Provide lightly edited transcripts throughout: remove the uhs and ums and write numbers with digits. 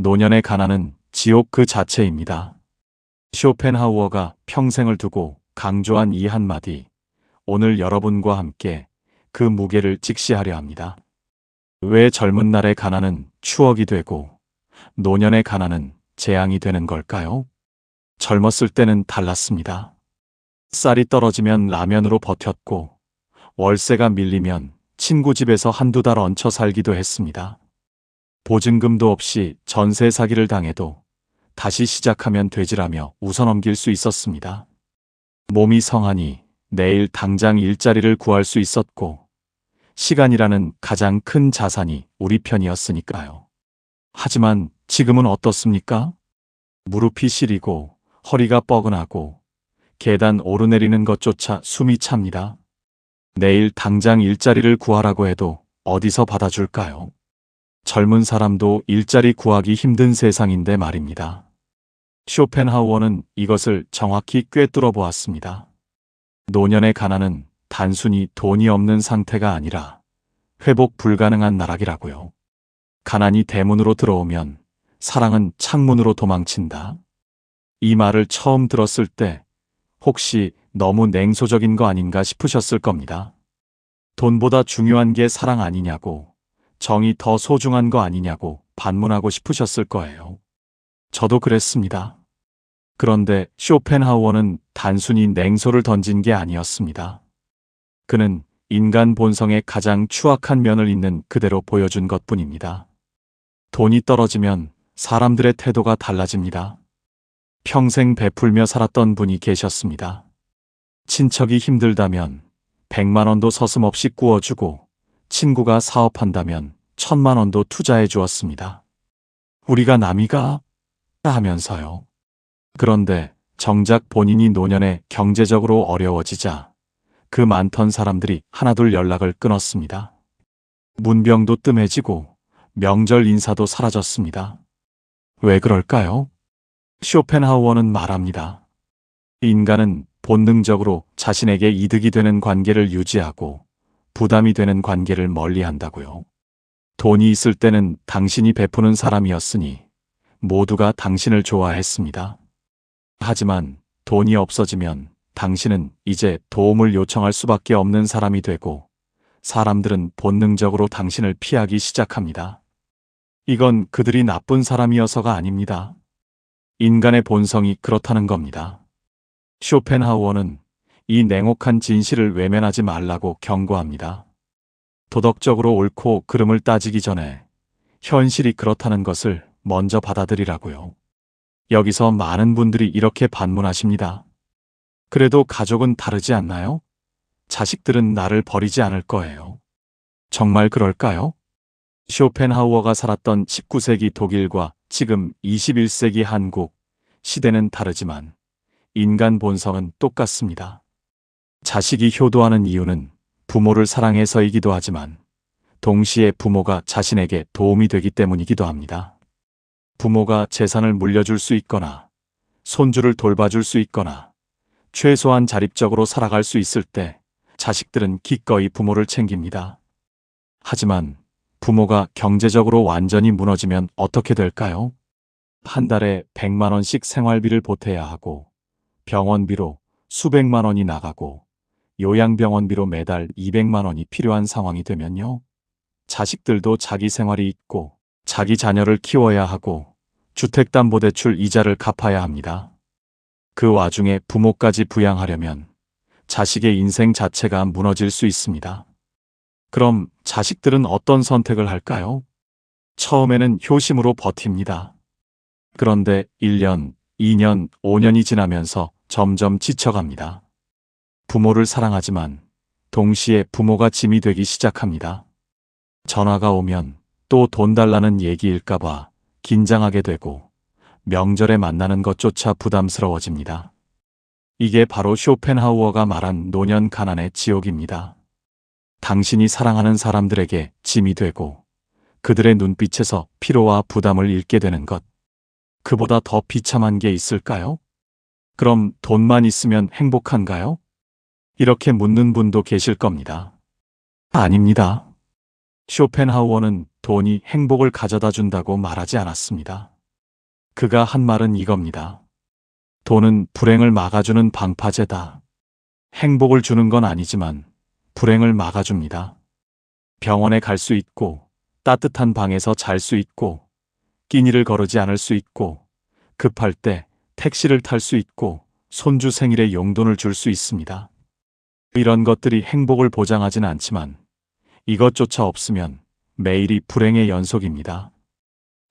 노년의 가난은 지옥 그 자체입니다. 쇼펜하우어가 평생을 두고 강조한 이 한마디, 오늘 여러분과 함께 그 무게를 직시하려 합니다. 왜 젊은 날의 가난은 추억이 되고 노년의 가난은 재앙이 되는 걸까요? 젊었을 때는 달랐습니다. 쌀이 떨어지면 라면으로 버텼고 월세가 밀리면 친구 집에서 한두 달 얹혀 살기도 했습니다. 보증금도 없이 전세 사기를 당해도 다시 시작하면 되지라며 웃어넘길 수 있었습니다. 몸이 성하니 내일 당장 일자리를 구할 수 있었고 시간이라는 가장 큰 자산이 우리 편이었으니까요. 하지만 지금은 어떻습니까? 무릎이 시리고 허리가 뻐근하고 계단 오르내리는 것조차 숨이 찹니다. 내일 당장 일자리를 구하라고 해도 어디서 받아줄까요? 젊은 사람도 일자리 구하기 힘든 세상인데 말입니다. 쇼펜하우어는 이것을 정확히 꿰뚫어 보았습니다. 노년의 가난은 단순히 돈이 없는 상태가 아니라 회복 불가능한 나락이라고요. 가난이 대문으로 들어오면 사랑은 창문으로 도망친다. 이 말을 처음 들었을 때 혹시 너무 냉소적인 거 아닌가 싶으셨을 겁니다. 돈보다 중요한 게 사랑 아니냐고, 정이 더 소중한 거 아니냐고 반문하고 싶으셨을 거예요. 저도 그랬습니다. 그런데 쇼펜하우어는 단순히 냉소를 던진 게 아니었습니다. 그는 인간 본성의 가장 추악한 면을 있는 그대로 보여준 것뿐입니다. 돈이 떨어지면 사람들의 태도가 달라집니다. 평생 베풀며 살았던 분이 계셨습니다. 친척이 힘들다면 100만 원도 서슴없이 구워주고 친구가 사업한다면 1000만 원도 투자해 주었습니다. 우리가 남이가 하면서요. 그런데 정작 본인이 노년에 경제적으로 어려워지자 그 많던 사람들이 하나둘 연락을 끊었습니다. 문병도 뜸해지고 명절 인사도 사라졌습니다. 왜 그럴까요? 쇼펜하우어는 말합니다. 인간은 본능적으로 자신에게 이득이 되는 관계를 유지하고 부담이 되는 관계를 멀리한다고요. 돈이 있을 때는 당신이 베푸는 사람이었으니 모두가 당신을 좋아했습니다. 하지만 돈이 없어지면 당신은 이제 도움을 요청할 수밖에 없는 사람이 되고 사람들은 본능적으로 당신을 피하기 시작합니다. 이건 그들이 나쁜 사람이어서가 아닙니다. 인간의 본성이 그렇다는 겁니다. 쇼펜하우어는 이 냉혹한 진실을 외면하지 말라고 경고합니다. 도덕적으로 옳고 그름을 따지기 전에 현실이 그렇다는 것을 먼저 받아들이라고요. 여기서 많은 분들이 이렇게 반문하십니다. 그래도 가족은 다르지 않나요? 자식들은 나를 버리지 않을 거예요. 정말 그럴까요? 쇼펜하우어가 살았던 19세기 독일과 지금 21세기 한국, 시대는 다르지만 인간 본성은 똑같습니다. 자식이 효도하는 이유는 부모를 사랑해서이기도 하지만 동시에 부모가 자신에게 도움이 되기 때문이기도 합니다. 부모가 재산을 물려줄 수 있거나 손주를 돌봐줄 수 있거나 최소한 자립적으로 살아갈 수 있을 때 자식들은 기꺼이 부모를 챙깁니다. 하지만 부모가 경제적으로 완전히 무너지면 어떻게 될까요? 한 달에 100만 원씩 생활비를 보태야 하고 병원비로 수백만 원이 나가고 요양병원비로 매달 200만 원이 필요한 상황이 되면요. 자식들도 자기 생활이 있고 자기 자녀를 키워야 하고 주택담보대출 이자를 갚아야 합니다. 그 와중에 부모까지 부양하려면 자식의 인생 자체가 무너질 수 있습니다. 그럼 자식들은 어떤 선택을 할까요? 처음에는 효심으로 버팁니다. 그런데 1년, 2년, 5년이 지나면서 점점 지쳐갑니다. 부모를 사랑하지만 동시에 부모가 짐이 되기 시작합니다. 전화가 오면 또 돈 달라는 얘기일까봐 긴장하게 되고 명절에 만나는 것조차 부담스러워집니다. 이게 바로 쇼펜하우어가 말한 노년 가난의 지옥입니다. 당신이 사랑하는 사람들에게 짐이 되고 그들의 눈빛에서 피로와 부담을 잃게 되는 것. 그보다 더 비참한 게 있을까요? 그럼 돈만 있으면 행복한가요? 이렇게 묻는 분도 계실 겁니다. 아닙니다. 쇼펜하우어는 돈이 행복을 가져다 준다고 말하지 않았습니다. 그가 한 말은 이겁니다. 돈은 불행을 막아주는 방파제다. 행복을 주는 건 아니지만 불행을 막아줍니다. 병원에 갈 수 있고, 따뜻한 방에서 잘 수 있고, 끼니를 거르지 않을 수 있고, 급할 때 택시를 탈 수 있고, 손주 생일에 용돈을 줄 수 있습니다. 이런 것들이 행복을 보장하진 않지만 이것조차 없으면 매일이 불행의 연속입니다.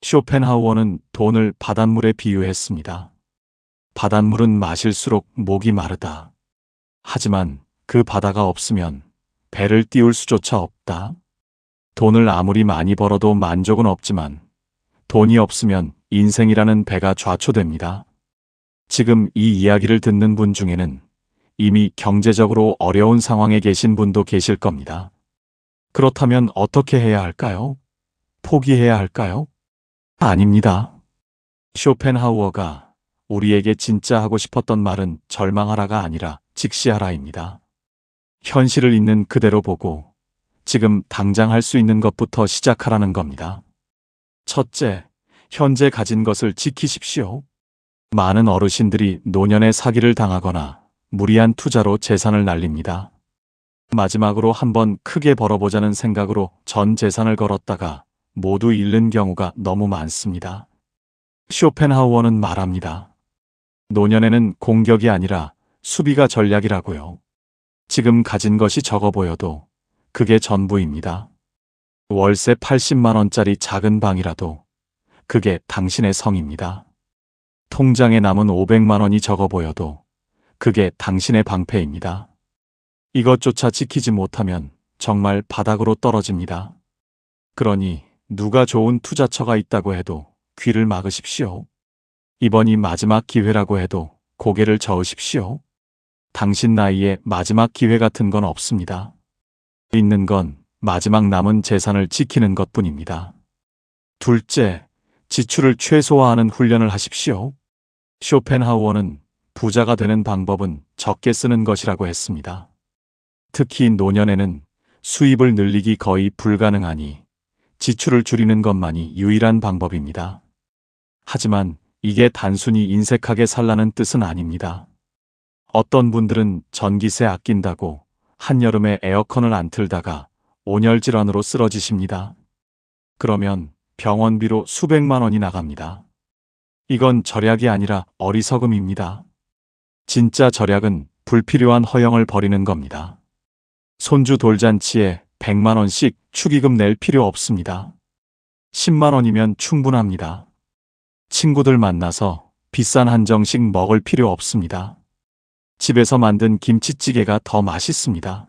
쇼펜하우어는 돈을 바닷물에 비유했습니다. 바닷물은 마실수록 목이 마르다. 하지만 그 바다가 없으면 배를 띄울 수조차 없다. 돈을 아무리 많이 벌어도 만족은 없지만 돈이 없으면 인생이라는 배가 좌초됩니다. 지금 이 이야기를 듣는 분 중에는 이미 경제적으로 어려운 상황에 계신 분도 계실 겁니다. 그렇다면 어떻게 해야 할까요? 포기해야 할까요? 아닙니다. 쇼펜하우어가 우리에게 진짜 하고 싶었던 말은 절망하라가 아니라 직시하라입니다. 현실을 있는 그대로 보고 지금 당장 할 수 있는 것부터 시작하라는 겁니다. 첫째, 현재 가진 것을 지키십시오. 많은 어르신들이 노년에 사기를 당하거나 무리한 투자로 재산을 날립니다. 마지막으로 한번 크게 벌어보자는 생각으로 전 재산을 걸었다가 모두 잃는 경우가 너무 많습니다. 쇼펜하우어는 말합니다. 노년에는 공격이 아니라 수비가 전략이라고요. 지금 가진 것이 적어 보여도 그게 전부입니다. 월세 80만 원짜리 작은 방이라도 그게 당신의 성입니다. 통장에 남은 500만 원이 적어 보여도 그게 당신의 방패입니다. 이것조차 지키지 못하면 정말 바닥으로 떨어집니다. 그러니 누가 좋은 투자처가 있다고 해도 귀를 막으십시오. 이번이 마지막 기회라고 해도 고개를 저으십시오. 당신 나이에 마지막 기회 같은 건 없습니다. 있는 건 마지막 남은 재산을 지키는 것뿐입니다. 둘째, 지출을 최소화하는 훈련을 하십시오. 쇼펜하우어는 부자가 되는 방법은 적게 쓰는 것이라고 했습니다. 특히 노년에는 수입을 늘리기 거의 불가능하니 지출을 줄이는 것만이 유일한 방법입니다. 하지만 이게 단순히 인색하게 살라는 뜻은 아닙니다. 어떤 분들은 전기세 아낀다고 한여름에 에어컨을 안 틀다가 온열 질환으로 쓰러지십니다. 그러면 병원비로 수백만 원이 나갑니다. 이건 절약이 아니라 어리석음입니다. 진짜 절약은 불필요한 허영을 버리는 겁니다. 손주 돌잔치에 100만 원씩 축의금 낼 필요 없습니다. 10만 원이면 충분합니다. 친구들 만나서 비싼 한정식 먹을 필요 없습니다. 집에서 만든 김치찌개가 더 맛있습니다.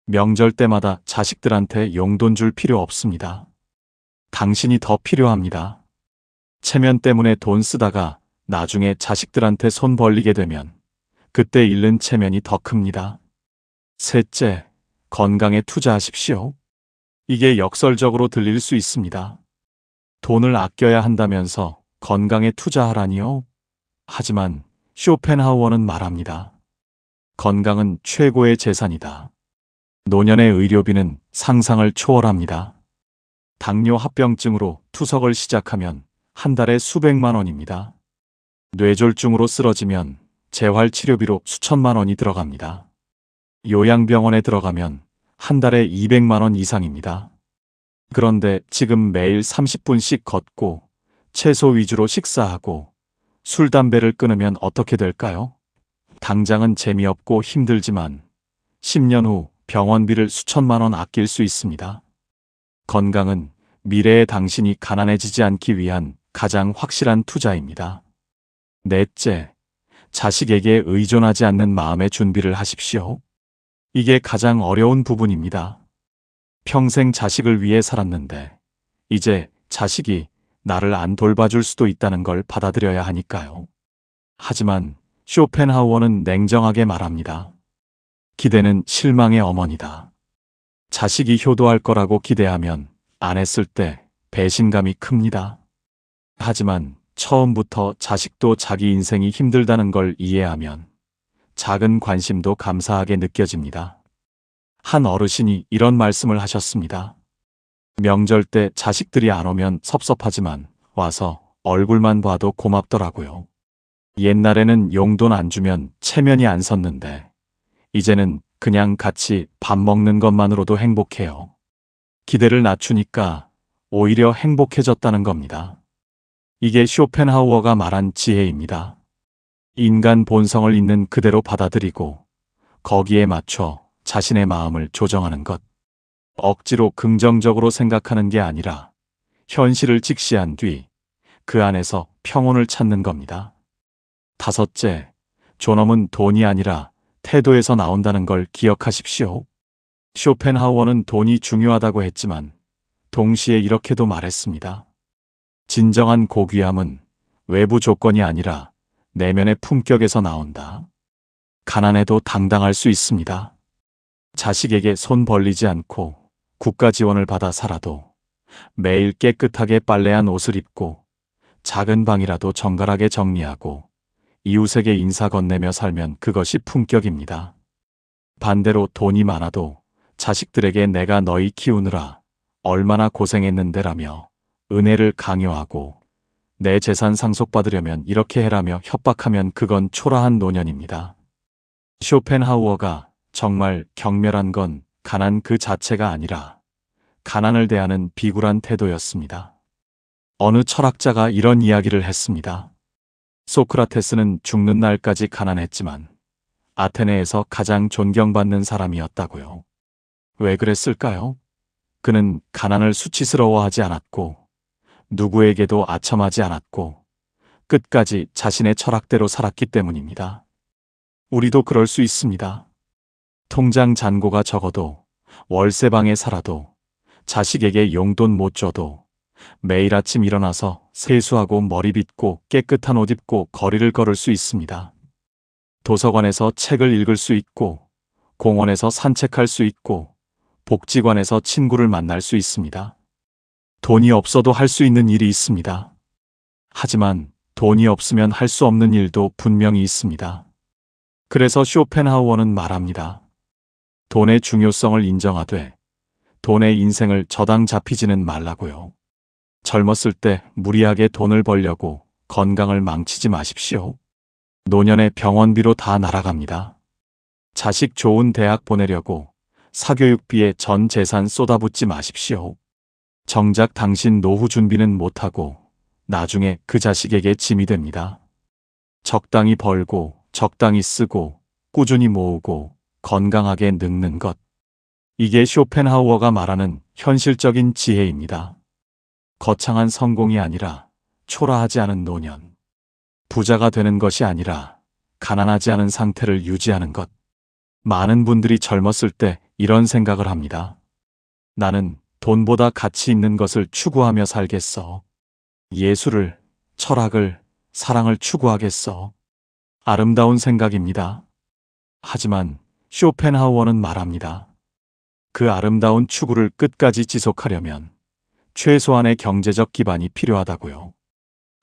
명절 때마다 자식들한테 용돈 줄 필요 없습니다. 당신이 더 필요합니다. 체면 때문에 돈 쓰다가 나중에 자식들한테 손 벌리게 되면 그때 잃는 체면이 더 큽니다. 셋째, 건강에 투자하십시오. 이게 역설적으로 들릴 수 있습니다. 돈을 아껴야 한다면서 건강에 투자하라니요? 하지만 쇼펜하우어는 말합니다. 건강은 최고의 재산이다. 노년의 의료비는 상상을 초월합니다. 당뇨 합병증으로 투석을 시작하면 한 달에 수백만 원입니다. 뇌졸중으로 쓰러지면 재활치료비로 수천만 원이 들어갑니다. 요양병원에 들어가면 한 달에 200만 원 이상입니다. 그런데 지금 매일 30분씩 걷고 채소 위주로 식사하고 술, 담배를 끊으면 어떻게 될까요? 당장은 재미없고 힘들지만 10년 후 병원비를 수천만 원 아낄 수 있습니다. 건강은 미래의 당신이 가난해지지 않기 위한 가장 확실한 투자입니다. 넷째, 자식에게 의존하지 않는 마음의 준비를 하십시오. 이게 가장 어려운 부분입니다. 평생 자식을 위해 살았는데 이제 자식이 나를 안 돌봐줄 수도 있다는 걸 받아들여야 하니까요. 하지만 쇼펜하우어는 냉정하게 말합니다. 기대는 실망의 어머니다. 자식이 효도할 거라고 기대하면 안 했을 때 배신감이 큽니다. 하지만 처음부터 자식도 자기 인생이 힘들다는 걸 이해하면 작은 관심도 감사하게 느껴집니다. 한 어르신이 이런 말씀을 하셨습니다. 명절 때 자식들이 안 오면 섭섭하지만 와서 얼굴만 봐도 고맙더라고요. 옛날에는 용돈 안 주면 체면이 안 섰는데 이제는 그냥 같이 밥 먹는 것만으로도 행복해요. 기대를 낮추니까 오히려 행복해졌다는 겁니다. 이게 쇼펜하우어가 말한 지혜입니다. 인간 본성을 있는 그대로 받아들이고 거기에 맞춰 자신의 마음을 조정하는 것. 억지로 긍정적으로 생각하는 게 아니라 현실을 직시한 뒤 그 안에서 평온을 찾는 겁니다. 다섯째, 존엄은 돈이 아니라 태도에서 나온다는 걸 기억하십시오. 쇼펜하우어는 돈이 중요하다고 했지만 동시에 이렇게도 말했습니다. 진정한 고귀함은 외부 조건이 아니라 내면의 품격에서 나온다. 가난해도 당당할 수 있습니다. 자식에게 손 벌리지 않고 국가 지원을 받아 살아도 매일 깨끗하게 빨래한 옷을 입고 작은 방이라도 정갈하게 정리하고 이웃에게 인사 건네며 살면 그것이 품격입니다. 반대로 돈이 많아도 자식들에게 내가 너희 키우느라 얼마나 고생했는데라며 은혜를 강요하고 내 재산 상속받으려면 이렇게 해라며 협박하면 그건 초라한 노년입니다. 쇼펜하우어가 정말 경멸한 건 가난 그 자체가 아니라 가난을 대하는 비굴한 태도였습니다. 어느 철학자가 이런 이야기를 했습니다. 소크라테스는 죽는 날까지 가난했지만 아테네에서 가장 존경받는 사람이었다고요. 왜 그랬을까요? 그는 가난을 수치스러워하지 않았고 누구에게도 아첨하지 않았고 끝까지 자신의 철학대로 살았기 때문입니다. 우리도 그럴 수 있습니다. 통장 잔고가 적어도 월세방에 살아도 자식에게 용돈 못 줘도 매일 아침 일어나서 세수하고 머리 빗고 깨끗한 옷 입고 거리를 걸을 수 있습니다. 도서관에서 책을 읽을 수 있고 공원에서 산책할 수 있고 복지관에서 친구를 만날 수 있습니다. 돈이 없어도 할 수 있는 일이 있습니다. 하지만 돈이 없으면 할 수 없는 일도 분명히 있습니다. 그래서 쇼펜하우어는 말합니다. 돈의 중요성을 인정하되 돈의 인생을 저당 잡히지는 말라고요. 젊었을 때 무리하게 돈을 벌려고 건강을 망치지 마십시오. 노년의 병원비로 다 날아갑니다. 자식 좋은 대학 보내려고 사교육비에 전 재산 쏟아붓지 마십시오. 정작 당신 노후 준비는 못하고 나중에 그 자식에게 짐이 됩니다. 적당히 벌고 적당히 쓰고 꾸준히 모으고 건강하게 늙는 것. 이게 쇼펜하우어가 말하는 현실적인 지혜입니다. 거창한 성공이 아니라 초라하지 않은 노년. 부자가 되는 것이 아니라 가난하지 않은 상태를 유지하는 것. 많은 분들이 젊었을 때 이런 생각을 합니다. 나는 돈보다 가치 있는 것을 추구하며 살겠어. 예술을, 철학을, 사랑을 추구하겠어. 아름다운 생각입니다. 하지만 쇼펜하우어는 말합니다. 그 아름다운 추구를 끝까지 지속하려면 최소한의 경제적 기반이 필요하다고요.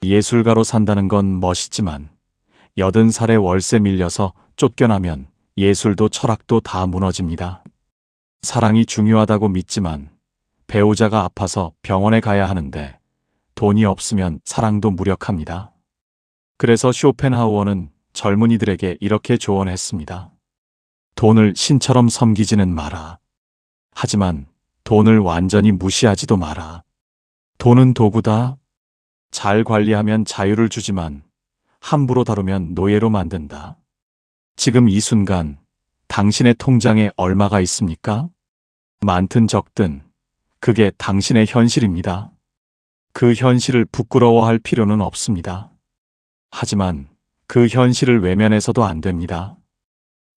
예술가로 산다는 건 멋있지만 80살에 월세 밀려서 쫓겨나면 예술도 철학도 다 무너집니다. 사랑이 중요하다고 믿지만 배우자가 아파서 병원에 가야 하는데 돈이 없으면 사랑도 무력합니다. 그래서 쇼펜하우어는 젊은이들에게 이렇게 조언했습니다. 돈을 신처럼 섬기지는 마라. 하지만 돈을 완전히 무시하지도 마라. 돈은 도구다. 잘 관리하면 자유를 주지만 함부로 다루면 노예로 만든다. 지금 이 순간 당신의 통장에 얼마가 있습니까? 많든 적든 그게 당신의 현실입니다. 그 현실을 부끄러워할 필요는 없습니다. 하지만 그 현실을 외면해서도 안 됩니다.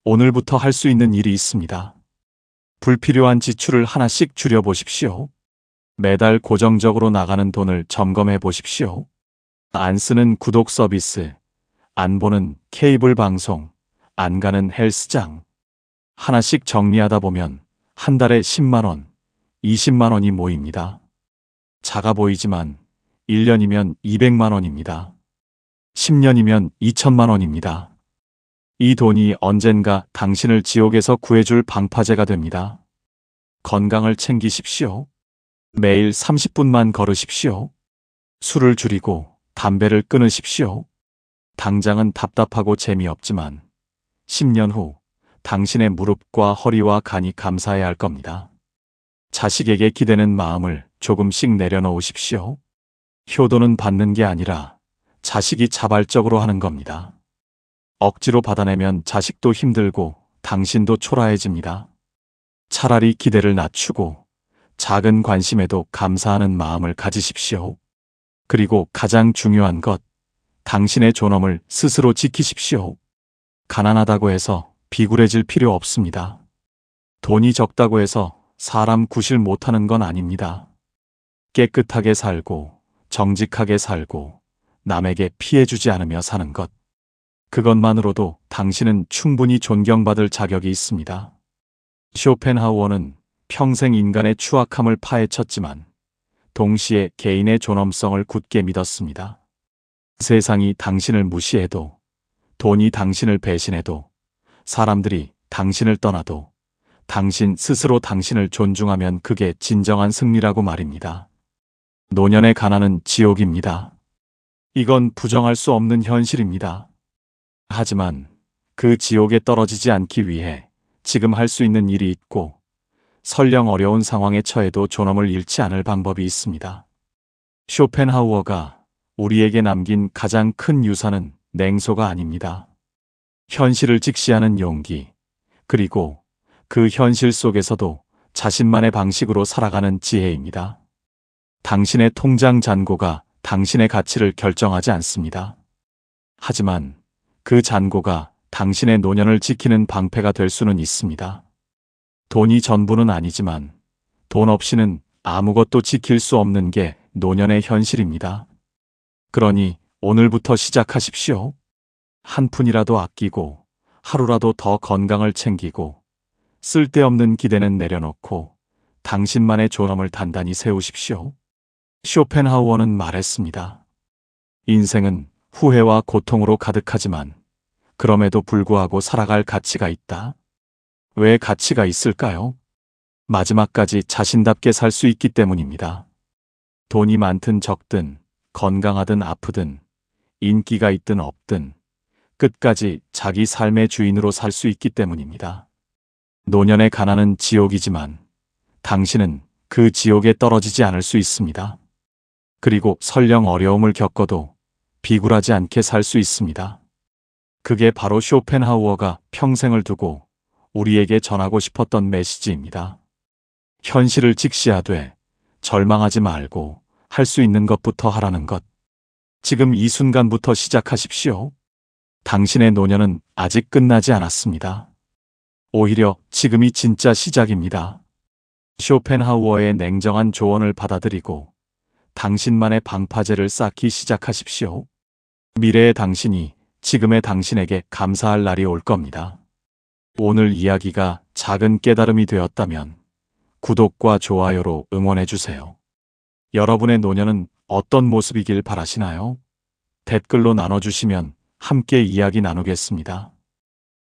오늘부터 할 수 있는 일이 있습니다. 불필요한 지출을 하나씩 줄여보십시오. 매달 고정적으로 나가는 돈을 점검해 보십시오. 안 쓰는 구독 서비스, 안 보는 케이블 방송, 안 가는 헬스장. 하나씩 정리하다 보면 한 달에 10만 원, 20만 원이 모입니다. 작아 보이지만 1년이면 200만 원입니다. 10년이면 2천만 원입니다. 이 돈이 언젠가 당신을 지옥에서 구해줄 방파제가 됩니다. 건강을 챙기십시오. 매일 30분만 걸으십시오. 술을 줄이고 담배를 끊으십시오. 당장은 답답하고 재미없지만 10년 후 당신의 무릎과 허리와 간이 감사해야 할 겁니다. 자식에게 기대는 마음을 조금씩 내려놓으십시오. 효도는 받는 게 아니라 자식이 자발적으로 하는 겁니다. 억지로 받아내면 자식도 힘들고 당신도 초라해집니다. 차라리 기대를 낮추고 작은 관심에도 감사하는 마음을 가지십시오. 그리고 가장 중요한 것, 당신의 존엄을 스스로 지키십시오. 가난하다고 해서 비굴해질 필요 없습니다. 돈이 적다고 해서 사람 구실 못하는 건 아닙니다. 깨끗하게 살고 정직하게 살고 남에게 피해주지 않으며 사는 것. 그것만으로도 당신은 충분히 존경받을 자격이 있습니다. 쇼펜하우어는 평생 인간의 추악함을 파헤쳤지만 동시에 개인의 존엄성을 굳게 믿었습니다. 세상이 당신을 무시해도, 돈이 당신을 배신해도, 사람들이 당신을 떠나도 당신 스스로 당신을 존중하면 그게 진정한 승리라고 말입니다. 노년의 가난은 지옥입니다. 이건 부정할 수 없는 현실입니다. 하지만 그 지옥에 떨어지지 않기 위해 지금 할 수 있는 일이 있고, 설령 어려운 상황에 처해도 존엄을 잃지 않을 방법이 있습니다. 쇼펜하우어가 우리에게 남긴 가장 큰 유산은 냉소가 아닙니다. 현실을 직시하는 용기, 그리고 그 현실 속에서도 자신만의 방식으로 살아가는 지혜입니다. 당신의 통장 잔고가 당신의 가치를 결정하지 않습니다. 하지만 그 잔고가 당신의 노년을 지키는 방패가 될 수는 있습니다. 돈이 전부는 아니지만 돈 없이는 아무것도 지킬 수 없는 게 노년의 현실입니다. 그러니 오늘부터 시작하십시오. 한 푼이라도 아끼고 하루라도 더 건강을 챙기고 쓸데없는 기대는 내려놓고 당신만의 존엄을 단단히 세우십시오. 쇼펜하우어는 말했습니다. 인생은 후회와 고통으로 가득하지만 그럼에도 불구하고 살아갈 가치가 있다. 왜 가치가 있을까요? 마지막까지 자신답게 살 수 있기 때문입니다. 돈이 많든 적든, 건강하든 아프든, 인기가 있든 없든, 끝까지 자기 삶의 주인으로 살 수 있기 때문입니다. 노년의 가난은 지옥이지만 당신은 그 지옥에 떨어지지 않을 수 있습니다. 그리고 설령 어려움을 겪어도 비굴하지 않게 살 수 있습니다. 그게 바로 쇼펜하우어가 평생을 두고 우리에게 전하고 싶었던 메시지입니다. 현실을 직시하되 절망하지 말고 할 수 있는 것부터 하라는 것. 지금 이 순간부터 시작하십시오. 당신의 노년은 아직 끝나지 않았습니다. 오히려 지금이 진짜 시작입니다. 쇼펜하우어의 냉정한 조언을 받아들이고 당신만의 방파제를 쌓기 시작하십시오. 미래의 당신이 지금의 당신에게 감사할 날이 올 겁니다. 오늘 이야기가 작은 깨달음이 되었다면 구독과 좋아요로 응원해주세요. 여러분의 노년은 어떤 모습이길 바라시나요? 댓글로 나눠주시면 함께 이야기 나누겠습니다.